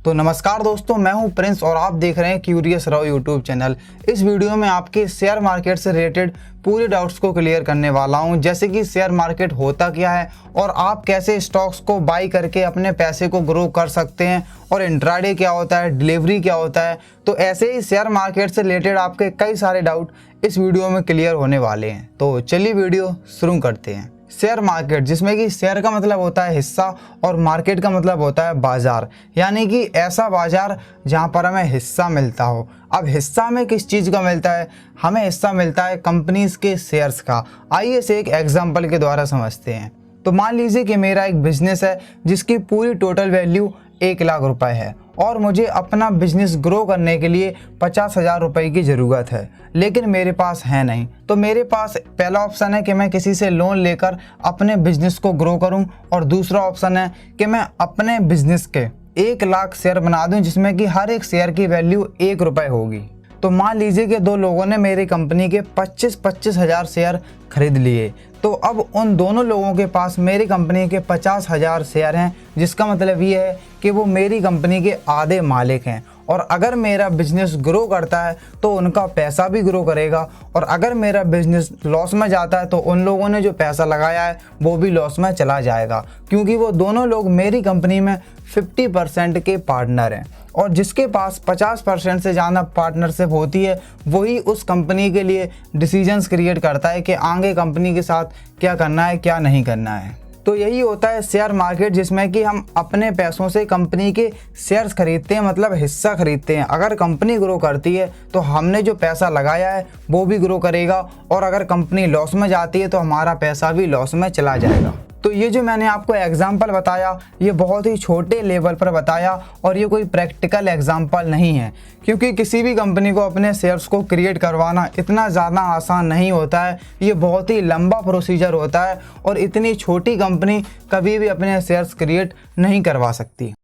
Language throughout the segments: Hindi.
तो नमस्कार दोस्तों, मैं हूं प्रिंस और आप देख रहे हैं क्यूरियस राव यूट्यूब चैनल। इस वीडियो में आपके शेयर मार्केट से रिलेटेड पूरे डाउट्स को क्लियर करने वाला हूं, जैसे कि शेयर मार्केट होता क्या है और आप कैसे स्टॉक्स को बाई करके अपने पैसे को ग्रो कर सकते हैं, और इंट्राडे क्या होता है, डिलीवरी क्या होता है। तो ऐसे ही शेयर मार्केट से रिलेटेड आपके कई सारे डाउट इस वीडियो में क्लियर होने वाले हैं। तो चलिए वीडियो शुरू करते हैं। शेयर मार्केट, जिसमें कि शेयर का मतलब होता है हिस्सा और मार्केट का मतलब होता है बाजार, यानी कि ऐसा बाजार जहां पर हमें हिस्सा मिलता हो। अब हिस्सा हमें किस चीज़ का मिलता है? हमें हिस्सा मिलता है कंपनीज के शेयर्स का। आइए इसे एक एग्जांपल के द्वारा समझते हैं। तो मान लीजिए कि मेरा एक बिजनेस है जिसकी पूरी टोटल वैल्यू 1 लाख रुपए है और मुझे अपना बिजनेस ग्रो करने के लिए 50,000 रुपए की ज़रूरत है, लेकिन मेरे पास है नहीं। तो मेरे पास पहला ऑप्शन है कि मैं किसी से लोन लेकर अपने बिजनेस को ग्रो करूं, और दूसरा ऑप्शन है कि मैं अपने बिजनेस के 1 लाख शेयर बना दूं, जिसमें कि हर एक शेयर की वैल्यू 1 रुपये होगी। तो मान लीजिए कि 2 लोगों ने मेरी कंपनी के 25 हज़ार शेयर खरीद लिए। तो अब उन दोनों लोगों के पास मेरी कंपनी के 50,000 शेयर हैं, जिसका मतलब ये है कि वो मेरी कंपनी के आधे मालिक हैं। और अगर मेरा बिजनेस ग्रो करता है तो उनका पैसा भी ग्रो करेगा, और अगर मेरा बिजनेस लॉस में जाता है तो उन लोगों ने जो पैसा लगाया है वो भी लॉस में चला जाएगा, क्योंकि वो दोनों लोग मेरी कंपनी में 50% के पार्टनर हैं। और जिसके पास 50% से ज़्यादा पार्टनरशिप होती है वही उस कंपनी के लिए डिसीजंस क्रिएट करता है कि आगे कंपनी के साथ क्या करना है, क्या नहीं करना है। तो यही होता है शेयर मार्केट, जिसमें कि हम अपने पैसों से कंपनी के शेयर्स खरीदते हैं, मतलब हिस्सा खरीदते हैं। अगर कंपनी ग्रो करती है तो हमने जो पैसा लगाया है वो भी ग्रो करेगा, और अगर कंपनी लॉस में जाती है तो हमारा पैसा भी लॉस में चला जाएगा। तो ये जो मैंने आपको एग्जाम्पल बताया, ये बहुत ही छोटे लेवल पर बताया, और ये कोई प्रैक्टिकल एग्जाम्पल नहीं है, क्योंकि किसी भी कंपनी को अपने शेयर्स को क्रिएट करवाना इतना ज़्यादा आसान नहीं होता है। ये बहुत ही लंबा प्रोसीजर होता है, और इतनी छोटी कंपनी कभी भी अपने शेयर्स क्रिएट नहीं करवा सकती।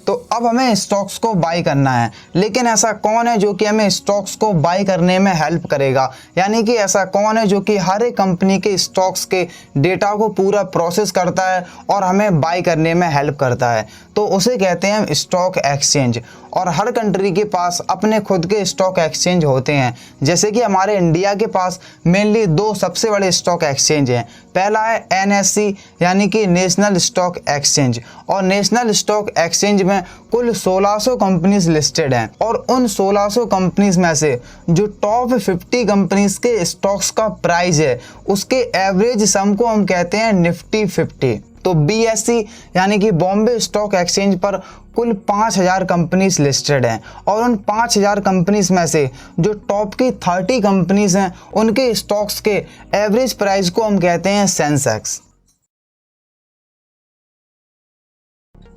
तो अब हमें स्टॉक्स को बाई करना है, लेकिन ऐसा कौन है जो कि हमें स्टॉक्स को बाई करने में हेल्प करेगा? यानी कि ऐसा कौन है जो कि हर एक कंपनी के स्टॉक्स के डेटा को पूरा प्रोसेस करता है और हमें बाई करने में हेल्प करता है? तो उसे कहते हैं स्टॉक एक्सचेंज। और हर कंट्री के पास अपने खुद के स्टॉक एक्सचेंज होते हैं। जैसे कि हमारे इंडिया के पास मेनली 2 सबसे बड़े स्टॉक एक्सचेंज हैं। पहला है NSE, यानी कि नेशनल स्टॉक एक्सचेंज, और नेशनल स्टॉक एक्सचेंज में कुल 1600 कंपनीज लिस्टेड हैं, और उन 1600 कंपनीज में से जो टॉप 50 कंपनीज के स्टॉक्स का प्राइस है उसके एवरेज सम को हम कहते हैं निफ्टी 50। तो BSE यानी कि बॉम्बे स्टॉक एक्सचेंज पर कुल 5,000 कंपनीज लिस्टेड हैं, और उन 5,000 कंपनीज में से जो टॉप की 30 कंपनीज हैं उनके स्टॉक्स के एवरेज प्राइस को हम कहते हैं सेंसेक्स।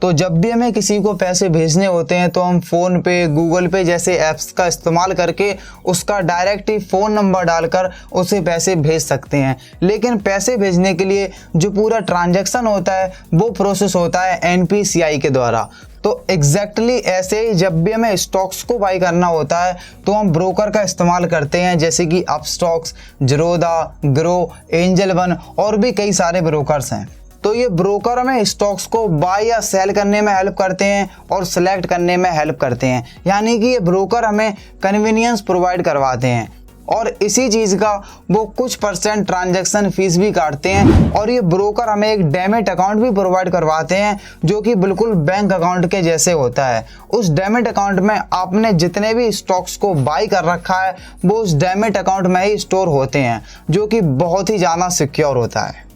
तो जब भी हमें किसी को पैसे भेजने होते हैं तो हम फ़ोन पे, गूगल पे जैसे ऐप्स का इस्तेमाल करके उसका डायरेक्ट ही फ़ोन नंबर डालकर उसे पैसे भेज सकते हैं। लेकिन पैसे भेजने के लिए जो पूरा ट्रांजैक्शन होता है वो प्रोसेस होता है NPCI के द्वारा। तो एग्जैक्टली ऐसे ही जब भी हमें स्टॉक्स को बाई करना होता है तो हम ब्रोकर का इस्तेमाल करते हैं, जैसे कि Upstox, Zerodha, grow, angel one और भी कई सारे ब्रोकर्स हैं। तो ये ब्रोकर हमें स्टॉक्स को बाय या सेल करने में हेल्प करते हैं और सिलेक्ट करने में हेल्प करते हैं, यानी कि ये ब्रोकर हमें कन्वीनियंस प्रोवाइड करवाते हैं, और इसी चीज़ का वो कुछ % ट्रांजैक्शन फीस भी काटते हैं। और ये ब्रोकर हमें एक डैमेट अकाउंट भी प्रोवाइड करवाते हैं, जो कि बिल्कुल बैंक अकाउंट के जैसे होता है। उस डैमेट अकाउंट में आपने जितने भी स्टॉक्स को बाई कर रखा है वो उस डैमेट अकाउंट में ही स्टोर होते हैं, जो कि बहुत ही ज़्यादा सिक्योर होता है।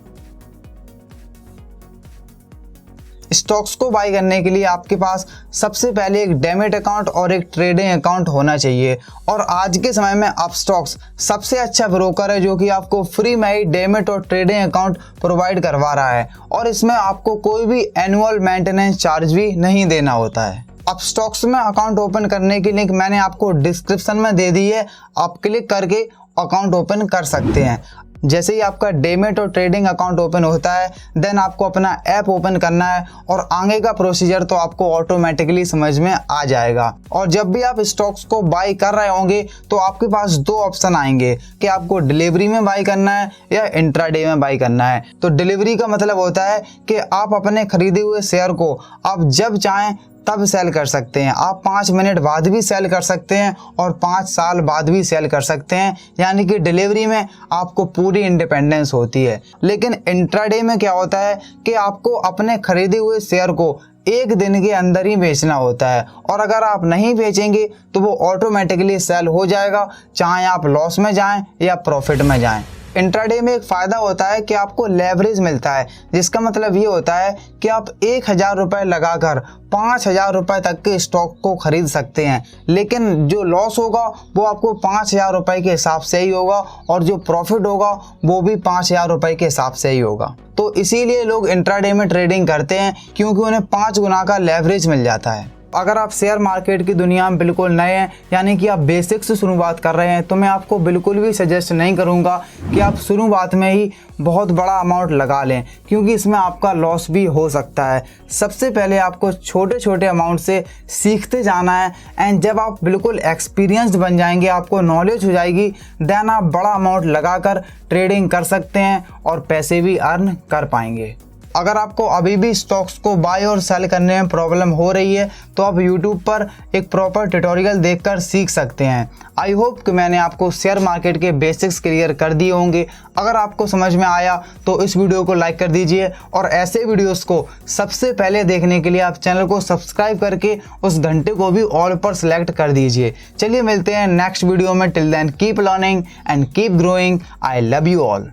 स्टॉक्स को बाई करने के लिए आपके पास सबसे पहले एक डेमेट अकाउंट और एक ट्रेडिंग अकाउंट होना चाहिए, और आज के समय में अपस्टॉक्स सबसे अच्छा ब्रोकर है जो कि आपको फ्री में ही डेमेट और ट्रेडिंग अकाउंट प्रोवाइड करवा रहा है, और इसमें आपको कोई भी एनुअल मेंटेनेंस चार्ज भी नहीं देना होता है। अपस्टॉक्स में अकाउंट ओपन करने की लिंक मैंने आपको डिस्क्रिप्शन में दे दी है, आप क्लिक करके अकाउंट ओपन कर सकते हैं। जैसे ही आपका डेमेट और ट्रेडिंग अकाउंट ओपन होता है देन आपको अपना ऐप ओपन करना है और आगे का प्रोसीजर तो आपको ऑटोमेटिकली समझ में आ जाएगा। और जब भी आप स्टॉक्स को बाई कर रहे होंगे तो आपके पास दो ऑप्शन आएंगे कि आपको डिलीवरी में बाई करना है या इंट्राडे में बाई करना है। तो डिलीवरी का मतलब होता है कि आप अपने खरीदे हुए शेयर को आप जब चाहें तब सेल कर सकते हैं। आप 5 मिनट बाद भी सेल कर सकते हैं और 5 साल बाद भी सेल कर सकते हैं, यानी कि डिलीवरी में आपको पूरी इंडिपेंडेंस होती है। लेकिन इंट्राडे में क्या होता है कि आपको अपने खरीदे हुए शेयर को एक दिन के अंदर ही बेचना होता है और अगर आप नहीं बेचेंगे तो वो ऑटोमेटिकली सेल हो जाएगा, चाहे आप लॉस में जाएं या प्रॉफिट में जाएं। इंट्राडे में एक फ़ायदा होता है कि आपको लेवरेज मिलता है, जिसका मतलब ये होता है कि आप 1000 रुपये लगाकर 5000 रुपये तक के स्टॉक को खरीद सकते हैं। लेकिन जो लॉस होगा वो आपको 5000 रुपये के हिसाब से ही होगा और जो प्रॉफिट होगा वो भी 5000 रुपये के हिसाब से ही होगा। तो इसीलिए लोग इंट्राडे में ट्रेडिंग करते हैं क्योंकि उन्हें 5 गुना का लेवरेज मिल जाता है। अगर आप शेयर मार्केट की दुनिया में बिल्कुल नए हैं, यानी कि आप बेसिक से शुरुआत कर रहे हैं, तो मैं आपको बिल्कुल भी सजेस्ट नहीं करूंगा कि आप शुरुआत में ही बहुत बड़ा अमाउंट लगा लें, क्योंकि इसमें आपका लॉस भी हो सकता है। सबसे पहले आपको छोटे छोटे अमाउंट से सीखते जाना है एंड जब आप बिल्कुल एक्सपीरियंस्ड बन जाएंगे, आपको नॉलेज हो जाएगी, देन आप बड़ा अमाउंट लगाकर ट्रेडिंग कर सकते हैं और पैसे भी अर्न कर पाएंगे। अगर आपको अभी भी स्टॉक्स को बाय और सेल करने में प्रॉब्लम हो रही है तो आप YouTube पर एक प्रॉपर ट्यूटोरियल देखकर सीख सकते हैं। आई होप कि मैंने आपको शेयर मार्केट के बेसिक्स क्लियर कर दिए होंगे। अगर आपको समझ में आया तो इस वीडियो को लाइक कर दीजिए और ऐसे वीडियोस को सबसे पहले देखने के लिए आप चैनल को सब्सक्राइब करके उस घंटे को भी ऑल पर सेलेक्ट कर दीजिए। चलिए मिलते हैं नेक्स्ट वीडियो में। Till then keep learning and keep growing. I love you all.